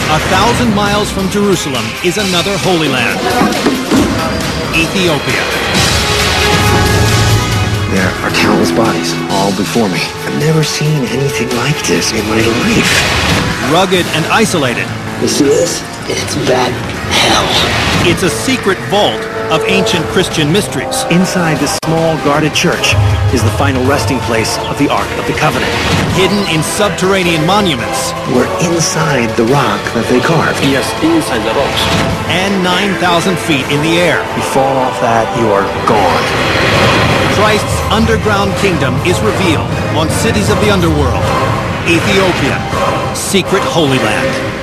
1,000 miles from Jerusalem is another Holy Land, Ethiopia. There are countless bodies all before me. I've never seen anything like this in my life. Rugged and isolated. You see this? It's that hell. It's a secret vault of ancient Christian mysteries. Inside this small guarded church is the final resting place of the Ark of the Covenant. Hidden in subterranean monuments. We're inside the rock that they carved. Yes, inside the rocks. And 9,000 feet in the air. You fall off that, you are gone. Christ's underground kingdom is revealed on Cities of the Underworld, Ethiopia, Secret Holy Land.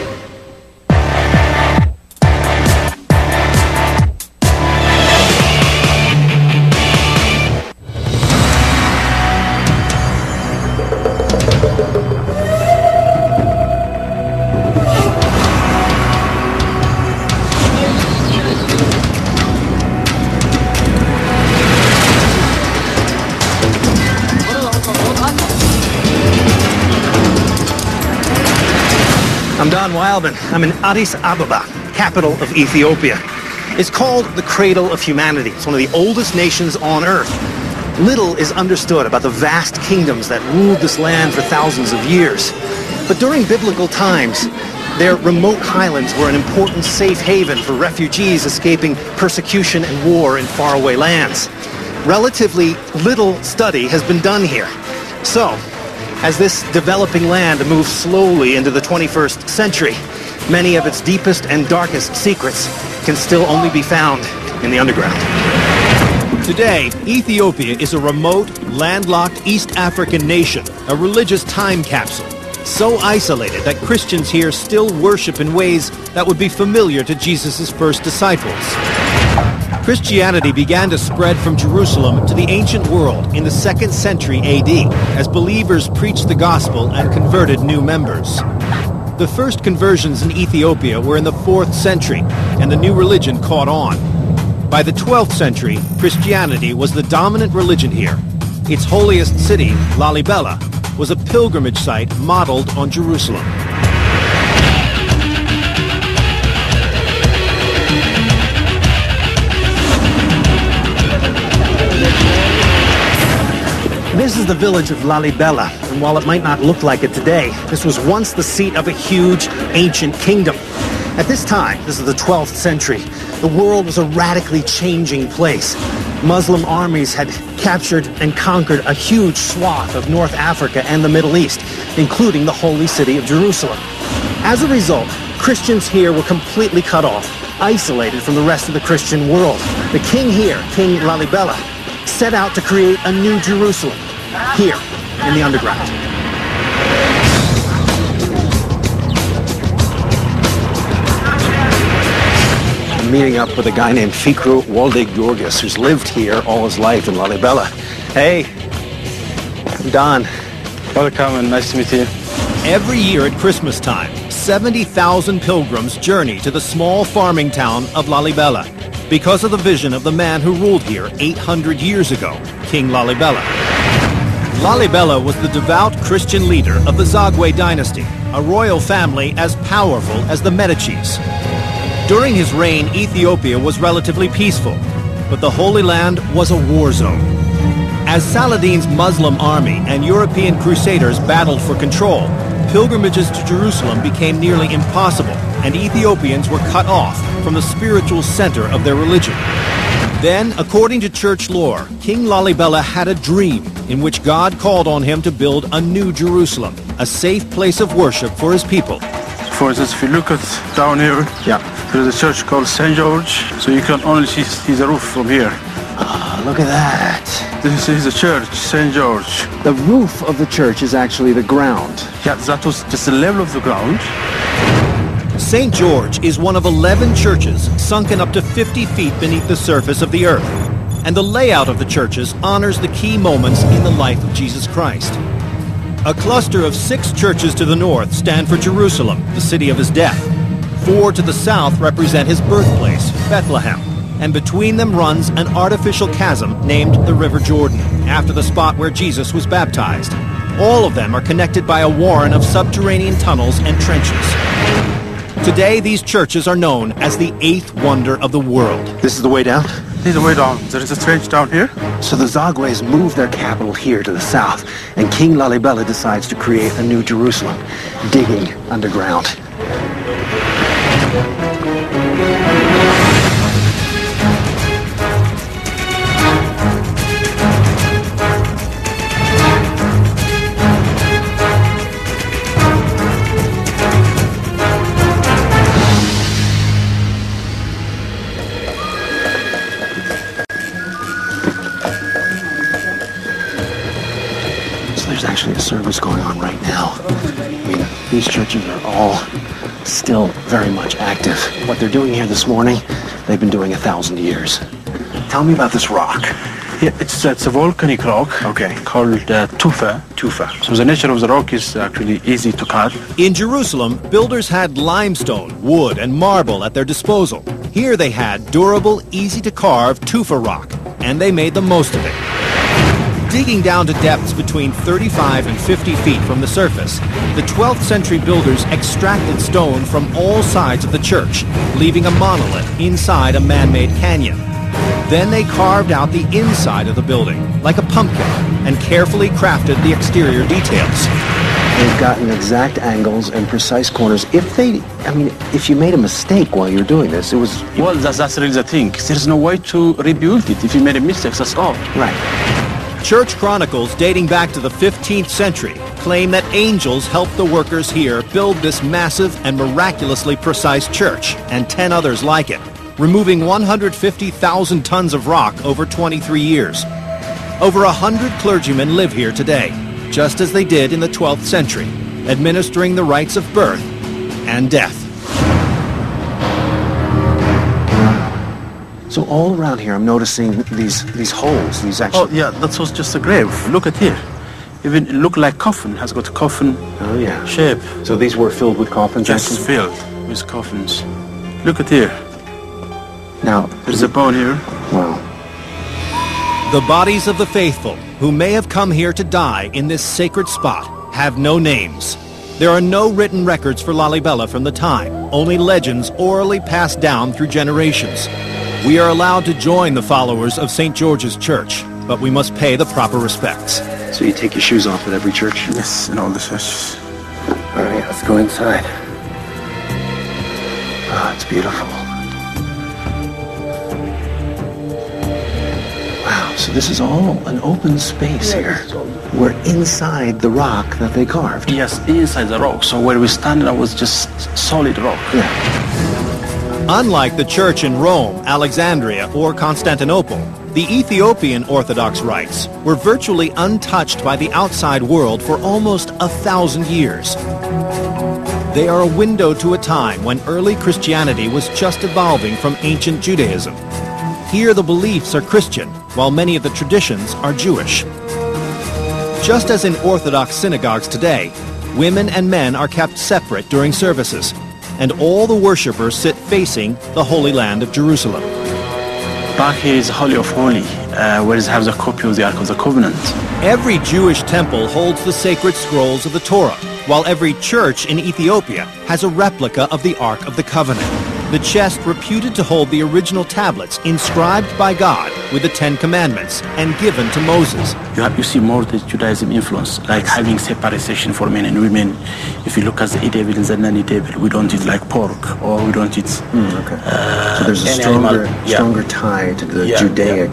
I'm Don Wildman. I'm in Addis Ababa, capital of Ethiopia. It's called the Cradle of Humanity. It's one of the oldest nations on Earth. Little is understood about the vast kingdoms that ruled this land for thousands of years. But during biblical times, their remote highlands were an important safe haven for refugees escaping persecution and war in faraway lands. Relatively little study has been done here. So, as this developing land moves slowly into the 21st century, many of its deepest and darkest secrets can still only be found in the underground. Today, Ethiopia is a remote, landlocked East African nation, a religious time capsule, so isolated that Christians here still worship in ways that would be familiar to Jesus' first disciples. Christianity began to spread from Jerusalem to the ancient world in the 2nd century AD, as believers preached the gospel and converted new members. The first conversions in Ethiopia were in the 4th century, and the new religion caught on. By the 12th century, Christianity was the dominant religion here. Its holiest city, Lalibela, was a pilgrimage site modeled on Jerusalem. This is the village of Lalibela, and while it might not look like it today, this was once the seat of a huge, ancient kingdom. At this time, this is the 12th century, the world was a radically changing place. Muslim armies had captured and conquered a huge swath of North Africa and the Middle East, including the holy city of Jerusalem. As a result, Christians here were completely cut off, isolated from the rest of the Christian world. The king here, King Lalibela, set out to create a new Jerusalem, here in the underground. I'm meeting up with a guy named Fikru Walde-Georgis, who's lived here all his life in Lalibela. Hey, I'm Don. Welcome and nice to meet you. Every year at Christmas time, 70,000 pilgrims journey to the small farming town of Lalibela because of the vision of the man who ruled here 800 years ago, King Lalibela. Lalibela was the devout Christian leader of the Zagwe dynasty, a royal family as powerful as the Medicis. During his reign, Ethiopia was relatively peaceful, but the Holy Land was a war zone. As Saladin's Muslim army and European crusaders battled for control, pilgrimages to Jerusalem became nearly impossible, and Ethiopians were cut off from the spiritual center of their religion. Then, according to church lore, King Lalibela had a dream in which God called on him to build a new Jerusalem, a safe place of worship for his people. For instance, if you look at down here, there's a church called St. George, so you can only see the roof from here. Ah, look at that. This is the church, St. George. The roof of the church is actually the ground. Yeah, that was just the level of the ground. St. George is one of 11 churches sunken up to 50 feet beneath the surface of the earth, and the layout of the churches honors the key moments in the life of Jesus Christ. A cluster of 6 churches to the north stand for Jerusalem, the city of his death. 4 to the south represent his birthplace, Bethlehem, and between them runs an artificial chasm named the River Jordan, after the spot where Jesus was baptized. All of them are connected by a warren of subterranean tunnels and trenches. Today, these churches are known as the eighth wonder of the world. This is the way down? This is the way down. There is a trench down here. So the Zagwes moved their capital here to the south, and King Lalibela decides to create a new Jerusalem, digging underground. There's actually a service going on right now. I mean, these churches are all still very much active. What they're doing here this morning, they've been doing 1,000 years. Tell me about this rock. Yeah, it's a volcanic rock. Okay. Called tufa. Tufa. So the nature of the rock is actually easy to cut. In Jerusalem, builders had limestone, wood, and marble at their disposal. Here they had durable, easy-to-carve tufa rock, and they made the most of it. Digging down to depths between 35 and 50 feet from the surface, the 12th century builders extracted stone from all sides of the church, leaving a monolith inside a man-made canyon. Then they carved out the inside of the building, like a pumpkin, and carefully crafted the exterior details. They've gotten exact angles and precise corners. If you made a mistake while you're doing this, it was... Well, that's really the thing. There's no way to rebuild it. If you made a mistake, that's all. Right. Church chronicles dating back to the 15th century claim that angels helped the workers here build this massive and miraculously precise church, and 10 others like it, removing 150,000 tons of rock over 23 years. Over 100 clergymen live here today, just as they did in the 12th century, administering the rites of birth and death. So all around here, I'm noticing these holes, these actual... Oh, yeah, that was just a grave. Look at here. Even look like coffin. Has got a coffin shape. So these were filled with coffins? Just actually? filled with coffins. Look at here. Now, there's a bone here. Wow. The bodies of the faithful, who may have come here to die in this sacred spot, have no names. There are no written records for Lalibela from the time, only legends orally passed down through generations. We are allowed to join the followers of St. George's Church, but we must pay the proper respects. So you take your shoes off at every church? Yes, in all the churches. All right, let's go inside. Oh, it's beautiful. Wow, so this is all an open space here. We're inside the rock that they carved. Yes, inside the rock. So where we stand now was just solid rock. Yeah. Unlike the church in Rome, Alexandria, or Constantinople, the Ethiopian Orthodox rites were virtually untouched by the outside world for almost 1,000 years. They are a window to a time when early Christianity was just evolving from ancient Judaism. Here the beliefs are Christian, while many of the traditions are Jewish. Just as in Orthodox synagogues today, women and men are kept separate during services, and all the worshippers sit facing the Holy Land of Jerusalem. Back here is Holy of Holy, where it has a copy of the Ark of the Covenant. Every Jewish temple holds the sacred scrolls of the Torah, while every church in Ethiopia has a replica of the Ark of the Covenant, the chest reputed to hold the original tablets inscribed by God with the 10 Commandments and given to Moses. You see more the Judaism influence, like having separation for men and women. If you look at the e-devil and the non-e-devil, we don't eat like pork, or we don't eat... So there's a stronger tie to the Judaic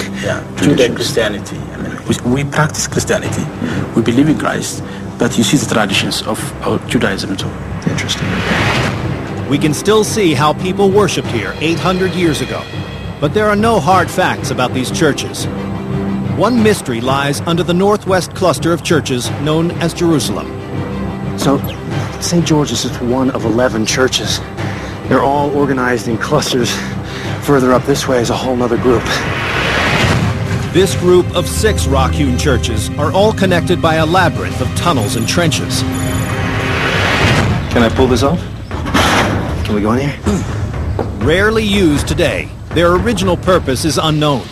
Judaic Christianity. I mean, we practice Christianity. We believe in Christ, but you see the traditions of Judaism too. Interesting. We can still see how people worshipped here 800 years ago, but there are no hard facts about these churches. One mystery lies under the northwest cluster of churches known as Jerusalem. So, St. George's is one of 11 churches. They're all organized in clusters. Further up this way is a whole other group. This group of 6 rock-hewn churches are all connected by a labyrinth of tunnels and trenches. Can I pull this off? Can we go in here? Rarely used today, their original purpose is unknown.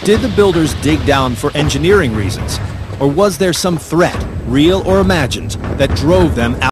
Did the builders dig down for engineering reasons? Or was there some threat, real or imagined, that drove them out?